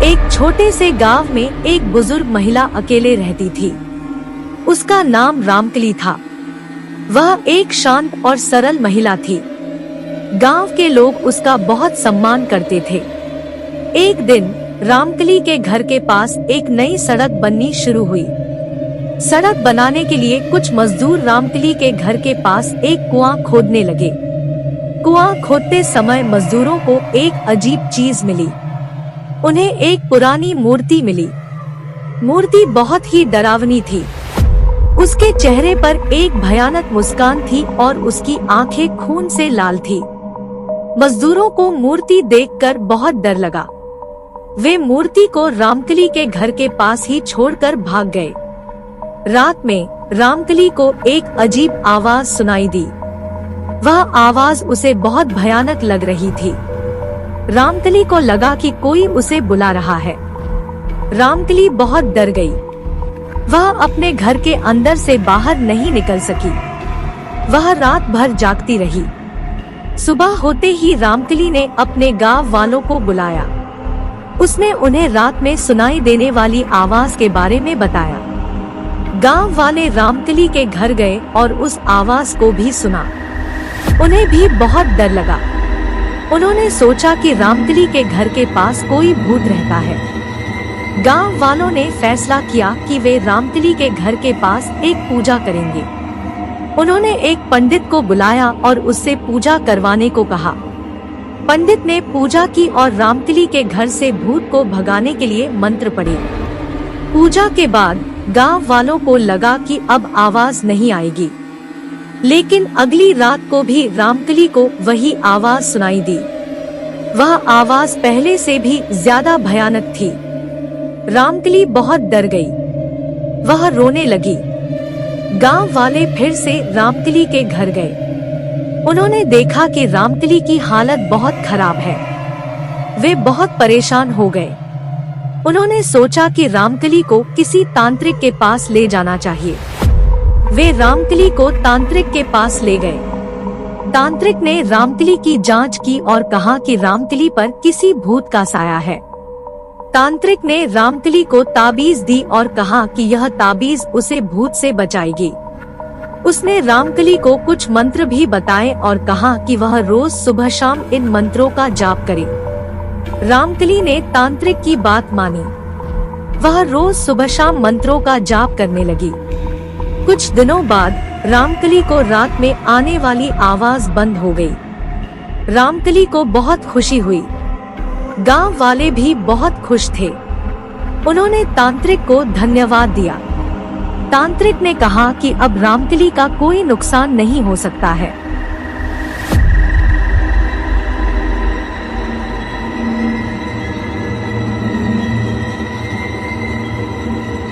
एक छोटे से गांव में एक बुजुर्ग महिला अकेले रहती थी। उसका नाम रामकली था। वह एक शांत और सरल महिला थी। गांव के लोग उसका बहुत सम्मान करते थे। एक दिन रामकली के घर के पास एक नई सड़क बननी शुरू हुई। सड़क बनाने के लिए कुछ मजदूर रामकली के घर के पास एक कुआं खोदने लगे। कुआं खोदते समय मजदूरों को एक अजीब चीज मिली। उन्हें एक पुरानी मूर्ति मिली। मूर्ति बहुत ही डरावनी थी। उसके चेहरे पर एक भयानक मुस्कान थी और उसकी आंखें खून से लाल थी। मजदूरों को मूर्ति देखकर बहुत डर लगा। वे मूर्ति को रामकली के घर के पास ही छोड़कर भाग गए। रात में रामकली को एक अजीब आवाज सुनाई दी। वह आवाज उसे बहुत भयानक लग रही थी। रामकली को लगा कि कोई उसे बुला रहा है। रामकली बहुत डर गई। वह अपने घर के अंदर से बाहर नहीं निकल सकी। वह रात भर जागती रही। सुबह होते ही रामकली ने अपने गांव वालों को बुलाया। उसने उन्हें रात में सुनाई देने वाली आवाज के बारे में बताया। गांव वाले रामकली के घर गए और उस आवाज को भी सुना। उन्हें भी बहुत डर लगा। उन्होंने सोचा कि रामकली के घर के पास कोई भूत रहता है। गांव वालों ने फैसला किया कि वे रामकली के घर के पास एक पूजा करेंगे। उन्होंने एक पंडित को बुलाया और उससे पूजा करवाने को कहा। पंडित ने पूजा की और रामकली के घर से भूत को भगाने के लिए मंत्र पढ़े। पूजा के बाद गांव वालों को लगा कि अब आवाज नहीं आएगी, लेकिन अगली रात को भी रामकली को वही आवाज सुनाई दी। वह आवाज पहले से भी ज्यादा भयानक थी। रामकली बहुत डर गई। वह रोने लगी। गांव वाले फिर से रामकली के घर गए। उन्होंने देखा कि रामकली की हालत बहुत खराब है। वे बहुत परेशान हो गए। उन्होंने सोचा कि रामकली को किसी तांत्रिक के पास ले जाना चाहिए। वे रामकली को तांत्रिक के पास ले गए। तांत्रिक ने रामकली की जांच की और कहा कि रामकली पर किसी भूत का साया है। तांत्रिक ने रामकली को ताबीज दी और कहा कि यह ताबीज उसे भूत से बचाएगी। उसने रामकली को कुछ मंत्र भी बताए और कहा कि वह रोज सुबह शाम इन मंत्रों का जाप करे। रामकली ने तांत्रिक की बात मानी। वह रोज सुबह शाम मंत्रों का जाप करने लगी। कुछ दिनों बाद रामकली को रात में आने वाली आवाज बंद हो गई। रामकली को बहुत खुशी हुई। गांव वाले भी बहुत खुश थे। उन्होंने तांत्रिक को धन्यवाद दिया। तांत्रिक ने कहा कि अब रामकली का कोई नुकसान नहीं हो सकता है।